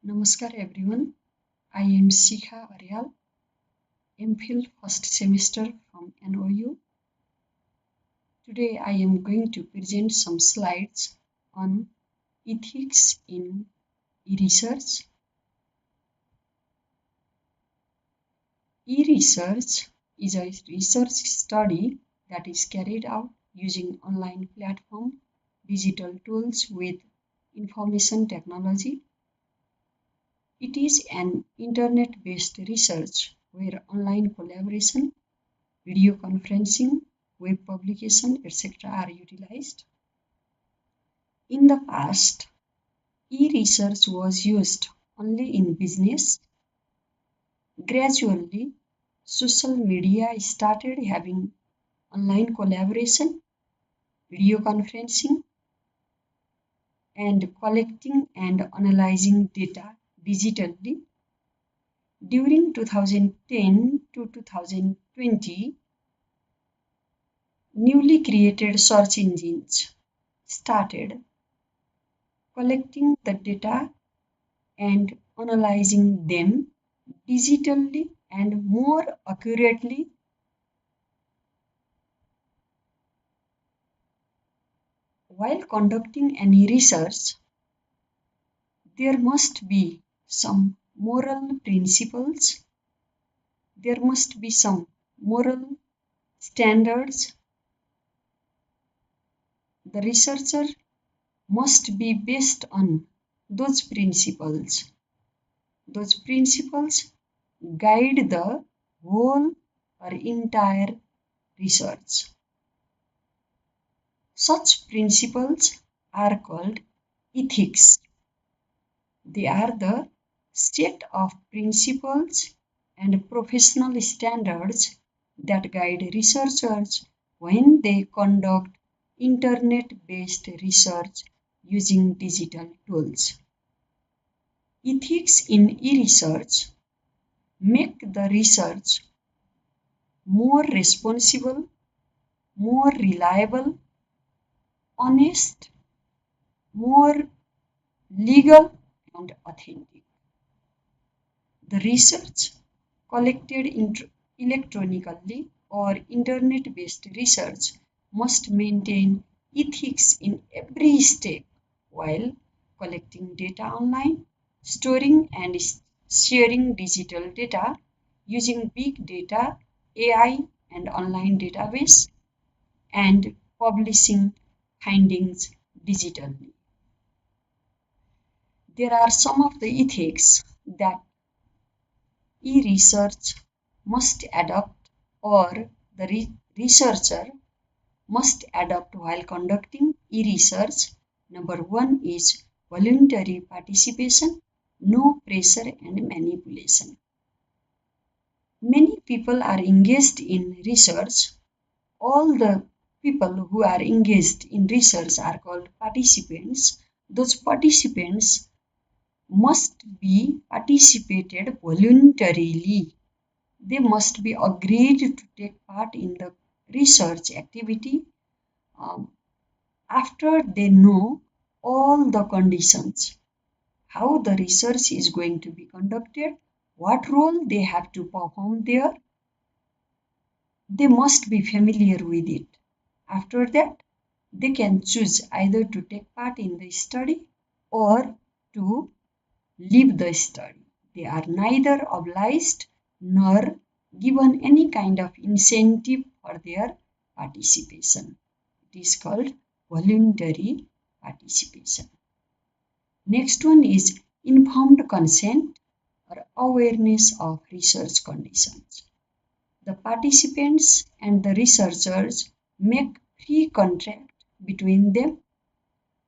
Namaskar everyone. I am Shikha Aryal, MPhil first semester from NOU. Today I am going to present some slides on ethics in e-research. E-research is a research study that is carried out using online platform, digital tools with information technology. It is an internet-based research where online collaboration, video conferencing, web publication, etc. are utilized. In the past, e-research was used only in business. Gradually, social media started having online collaboration, video conferencing, and collecting and analyzing data digitally. During 2010 to 2020, newly created search engines started collecting the data and analyzing them digitally and more accurately. While conducting any research, there must be some moral principles, there must be some moral standards. The researcher must be based on those principles. Those principles guide the whole or entire research. Such principles are called ethics. They are the set of principles and professional standards that guide researchers when they conduct internet-based research using digital tools. Ethics in e-research make the research more responsible, more reliable, honest, more legal, and authentic. The research collected electronically or internet-based research must maintain ethics in every step while collecting data online, storing and sharing digital data using big data, AI, and online database, and publishing findings digitally. There are some of the ethics that e-research must adopt or the researcher must adopt while conducting e-research. Number one is voluntary participation, no pressure and manipulation. Many people are engaged in research. All the people who are engaged in research are called participants. Those participants must be participated voluntarily. They must be agreed to take part in the research activity after they know all the conditions, how the research is going to be conducted, what role they have to perform there. They must be familiar with it. After that, they can choose either to take part in the study or to leave the study. They are neither obliged nor given any kind of incentive for their participation. It is called voluntary participation. Next one is informed consent or awareness of research conditions. The participants and the researchers make pre-contract between them.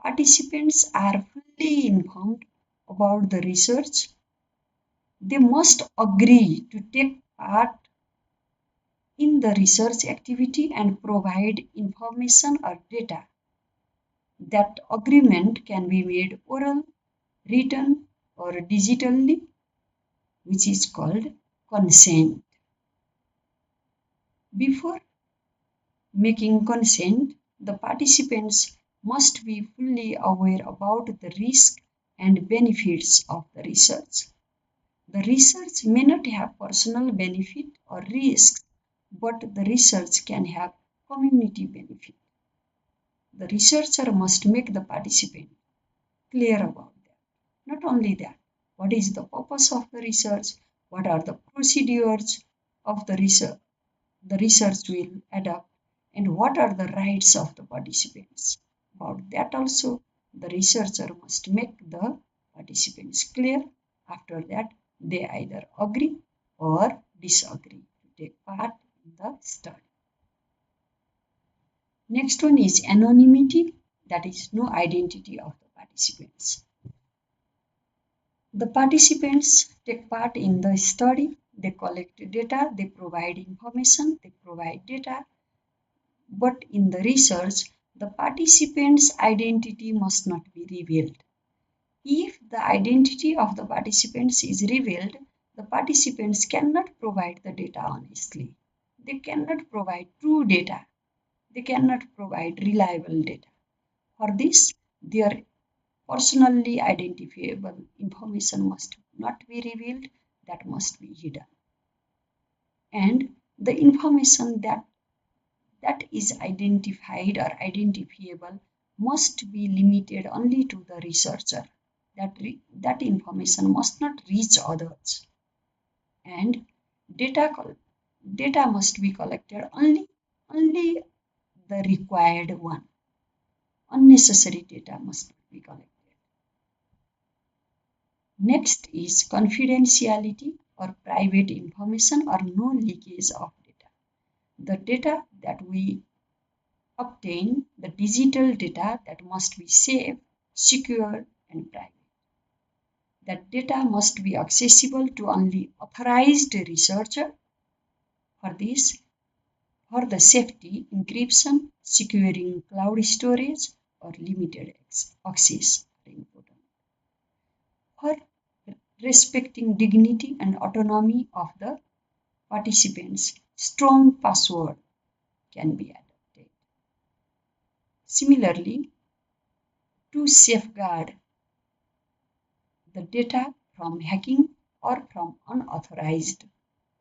Participants are fully informed about the research. They must agree to take part in the research activity and provide information or data. That agreement can be made oral, written, or digitally, which is called consent. Before making consent, the participants must be fully aware about the risk and benefits of the research. The research may not have personal benefit or risk, but the research can have community benefit. The researcher must make the participant clear about that. Not only that, what is the purpose of the research? What are the procedures of the research will adopt, and what are the rights of the participants? About that also, the researcher must make the participants clear. After that, they either agree or disagree to take part in the study. Next one is anonymity, that is, no identity of the participants. The participants take part in the study, they collect data, they provide information, they provide data, but in the research, the participant's identity must not be revealed. If the identity of the participants is revealed, the participants cannot provide the data honestly. They cannot provide true data. They cannot provide reliable data. For this, their personally identifiable information must not be revealed, that must be hidden. And the information that is identified or identifiable must be limited only to the researcher. That information must not reach others. And data, data must be collected only the required one. Unnecessary data must not be collected. Next is confidentiality or private information or no leakage of data. The data that we obtain, the digital data that must be safe, secure, and private. That data must be accessible to only authorized researcher. For this, for the safety, encryption, securing cloud storage, or limited access are important. For respecting dignity and autonomy of the participants, strong password can be adopted. Similarly, to safeguard the data from hacking or from unauthorized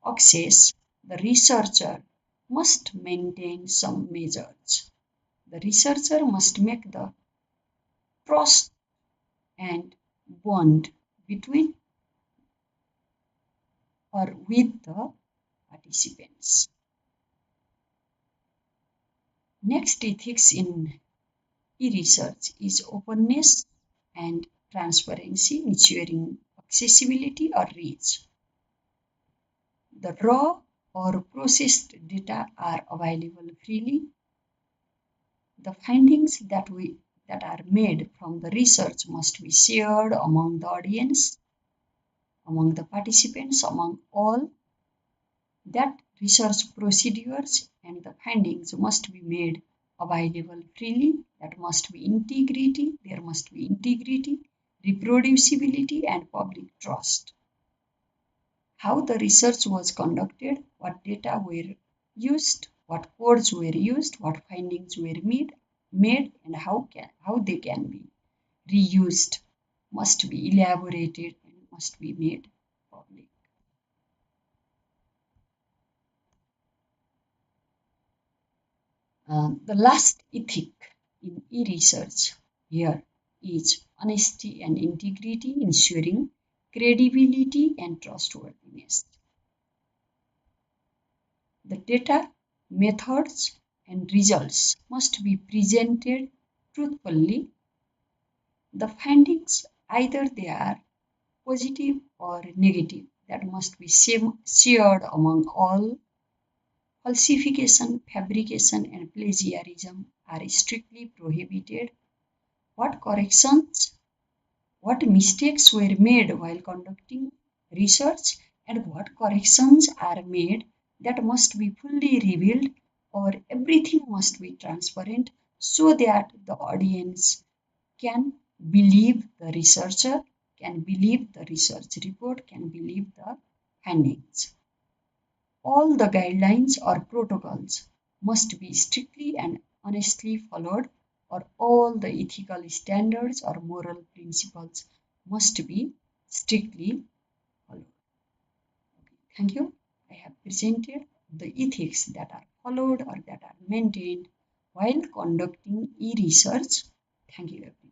access, the researcher must maintain some measures. The researcher must make the trust and bond between or with the participants. Next ethics in e-research is openness and transparency, ensuring accessibility or reach. The raw or processed data are available freely. The findings that are made from the research must be shared among the audience, among the participants, among all. That research procedures and the findings must be made available freely. That must be integrity. There must be integrity, reproducibility, and public trust. How the research was conducted, what data were used, what codes were used, what findings were made and how they can be reused must be elaborated and must be made public. The last ethic in e-research here is honesty and integrity, ensuring credibility and trustworthiness. The data, methods, and results must be presented truthfully. The findings, either they are positive or negative, that must be shared among all. Falsification, fabrication, and plagiarism are strictly prohibited. What corrections, what mistakes were made while conducting research, and what corrections are made, that must be fully revealed, or everything must be transparent so that the audience can believe the researcher, can believe the research report, can believe the findings. All the guidelines or protocols must be strictly and honestly followed, or all the ethical standards or moral principles must be strictly followed. Thank you. I have presented the ethics that are followed or that are maintained while conducting e-research. Thank you, everyone.